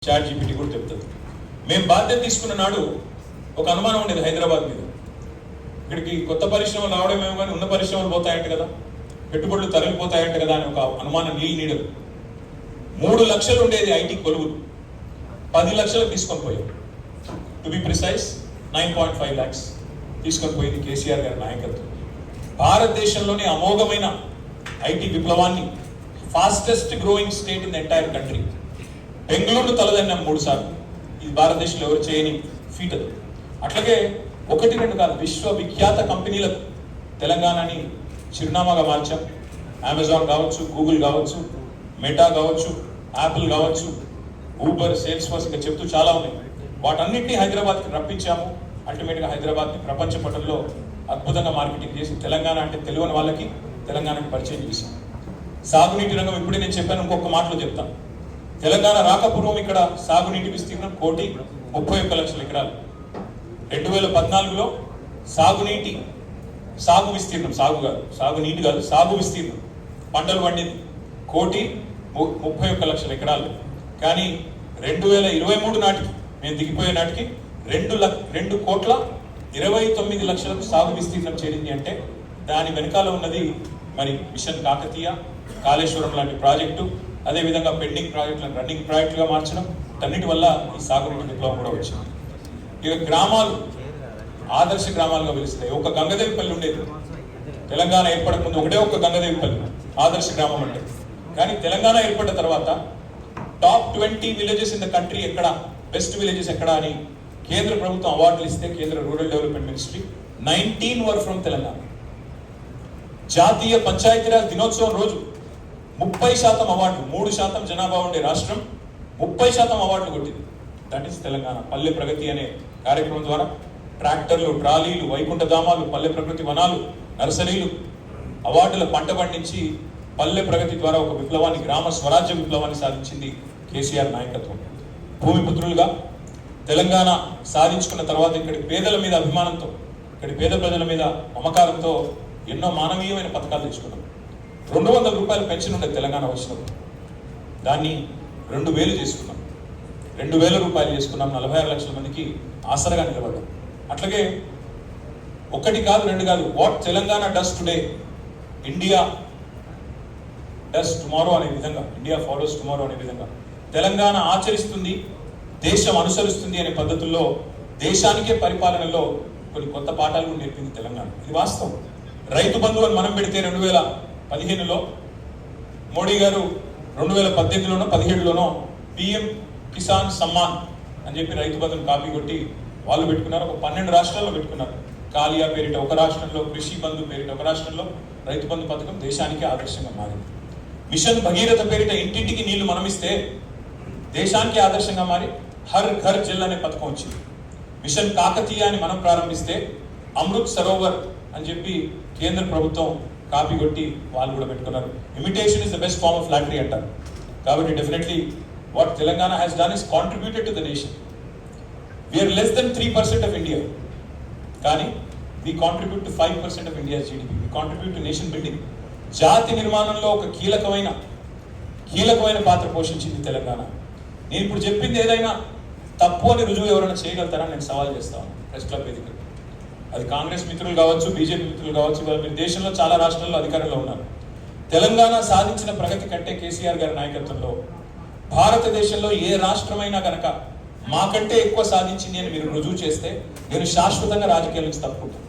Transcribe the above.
Chat GPT కూడా చెప్తుంది. మేము బాధ్యత తీసుకున్న నాడు ఒక అనుమానం ఉండేది హైదరాబాద్ మీద. ఇక్కడికి కొత్త పరిశ్రమలు రావడమేమో కానీ ఉన్న పరిశ్రమలు పోతాయంట కదా, పెట్టుబడులు తరలిపోతాయంట కదా అని ఒక అనుమానం నీడలు. 3 లక్షలు ఉండేది ఐటీ కొలువులు, 10 లక్షలకు తీసుకొని పోయాం. టు బి ప్రిసైజ్ 9.5 lakhs తీసుకొని పోయింది కేసీఆర్ గారి నాయకత్వం. భారతదేశంలోనే అమోఘమైన ఐటీ విప్లవాన్ని, fastest growing state in the entire country, Bengaluru తలదన్నాం 3 సార్లు. ఇది భారతదేశంలో ఎవరు చేయని ఫీట్ అది. అట్లాగే 1-2 కాదు, విశ్వవిఖ్యాత కంపెనీలకు తెలంగాణని చిరునామాగా మార్చాం. అమెజాన్ కావచ్చు, గూగుల్ కావచ్చు, మెటా కావచ్చు, యాపిల్ కావచ్చు, ఊబర్, సేల్స్ ఫోర్స్, ఇంకా చెప్తూ చాలా ఉన్నాయి. వాటన్నింటినీ హైదరాబాద్కి రప్పించాము. అల్టిమేట్గా హైదరాబాద్ని ప్రపంచ పటంలో అద్భుతంగా మార్కెటింగ్ చేసి తెలంగాణ అంటే తెలియని వాళ్ళకి తెలంగాణకి పరిచయం చేశాం. సాగునీటి రంగం ఇప్పుడే నేను చెప్పాను, ఇంకొక మాటలో చెప్తాను. తెలంగాణ రాకపూర్వం ఇక్కడ సాగునీటి విస్తీర్ణం 1,31,00,000 ఎకరాలు. 2014లో సాగు విస్తీర్ణం, సాగునీటి కాదు, సాగు విస్తీర్ణం పంటలు పండింది 1,31,00,000 ఎకరాలు. కానీ 2023 నాటికి, మేము దిగిపోయే నాటికి 2,29,00,000 సాగు విస్తీర్ణం చేరింది. అంటే దాని వెనకాల ఉన్నది మరి మిషన్ కాకతీయ, కాళేశ్వరం లాంటి ప్రాజెక్టు, అదేవిధంగా పెండింగ్ ప్రాజెక్టులను రన్నింగ్ ప్రాజెక్టుగా మార్చడం, అన్నిటి వల్ల ఈ సాగునీటి విప్లవం కూడా వచ్చింది. ఇక గ్రామాలు ఆదర్శ గ్రామాలుగా పిలుస్తాయి. ఒక గంగదేవిపల్లి ఉండేది తెలంగాణ ఏర్పడక ముందు, ఒకటే ఒక గంగదేవిపల్లి ఆదర్శ గ్రామం అంటే. కానీ తెలంగాణ ఏర్పడిన తర్వాత top 20 villages in the country ఎక్కడ, బెస్ట్ విలేజెస్ ఎక్కడ అని కేంద్ర ప్రభుత్వం అవార్డులు ఇస్తే, కేంద్ర rural development ministry 19 were from Telangana. జాతీయ పంచాయతీరాజ్ దినోత్సవం రోజు 30% అవార్డులు, 3% జనాభా ఉండే రాష్ట్రం 30% అవార్డులు కొట్టింది. That is Telangana. పల్లె ప్రగతి అనే కార్యక్రమం ద్వారా ట్రాక్టర్లు, ట్రాలీలు, వైకుంఠధామాలు, పల్లె ప్రకృతి వనాలు, నర్సరీలు, అవార్డుల పంట పండించి పల్లె ప్రగతి ద్వారా ఒక విప్లవాన్ని, గ్రామ స్వరాజ్య విప్లవాన్ని సాధించింది కేసీఆర్ నాయకత్వం. భూమిపుత్రులుగా తెలంగాణ సాధించుకున్న తర్వాత ఇక్కడి పేదల మీద అభిమానంతో, ఇక్కడి పేద ప్రజల మీద మమకారంతో ఎన్నో మానవీయమైన పథకాలు తెచ్చుకున్నాం. 200 రూపాయల పెన్షన్ ఉండేది తెలంగాణ వచ్చినప్పుడు, దాన్ని 2,000 చేసుకున్నాం. 2,000 రూపాయలు చేసుకున్నాం. 46 లక్షల మందికి ఆసరగా నిలబడ్డాం. అట్లాగే 1 కాదు 2 కాదు, what Telangana does today, India does tomorrow అనే విధంగా, ఇండియా ఫాలోస్ టుమారో అనే విధంగా తెలంగాణ ఆచరిస్తుంది, దేశం అనుసరిస్తుంది అనే పద్ధతుల్లో దేశానికే పరిపాలనలో కొన్ని కొత్త పాఠాలు నేర్పింది తెలంగాణ. ఇది వాస్తవం. రైతు బంధువు అని మనం పెడితే 2015లో మోడీ గారు 2018లోనో 17లోనో PM కిసాన్ సమ్మాన్ అని చెప్పి రైతు బంధుని కాపీ కొట్టి వాళ్ళు పెట్టుకున్నారు. ఒక 12 రాష్ట్రాల్లో పెట్టుకున్నారు. కాలియా పేరిట ఒక రాష్ట్రంలో, కృషి బంధు పేరిట ఒక రాష్ట్రంలో రైతు బంధు పథకం దేశానికి ఆదర్శంగా మారింది. మిషన్ భగీరథ పేరిట ఇంటింటికి నీళ్లు మనమిస్తే దేశానికి ఆదర్శంగా మారి హర్ ఘర్ జల్ అనే పథకం వచ్చింది. మిషన్ కాకతీయ అని మనం ప్రారంభిస్తే అమృత్ సరోవర్ అని చెప్పి కేంద్ర ప్రభుత్వం కాపీ కొట్టి వాళ్ళు కూడా పెట్టుకున్నారు. Imitation is the best form of flattery అంటారు. కాబట్టి definitely what Telangana has done is contributed to the nation. We're less than 3% of India, కానీ we contribute to 5% of India's GDP. We contribute to nation building. జాతి నిర్మాణంలో ఒక కీలకమైన పాత్ర పోషించింది తెలంగాణ. నేను ఇప్పుడు చెప్పింది ఏదైనా తప్పు అని రుజువు ఎవరైనా చేయగలుగుతారని నేను సవాల్ చేస్తాను ప్రెస్ క్లబ్ వేదిక. అది కాంగ్రెస్ మిత్రులు కావచ్చు, బీజేపీ మిత్రులు కావచ్చు, ఇవాళ మీరు దేశంలో చాలా రాష్ట్రాల్లో అధికారంలో ఉన్నారు. తెలంగాణ సాధించిన ప్రగతి కంటే కేసీఆర్ గారి నాయకత్వంలో భారతదేశంలో ఏ రాష్ట్రమైనా కనుక మాకంటే ఎక్కువ సాధించింది అని మీరు రుజువు చేస్తే నేను శాశ్వతంగా రాజకీయాల నుంచి తప్పుకుంటాను.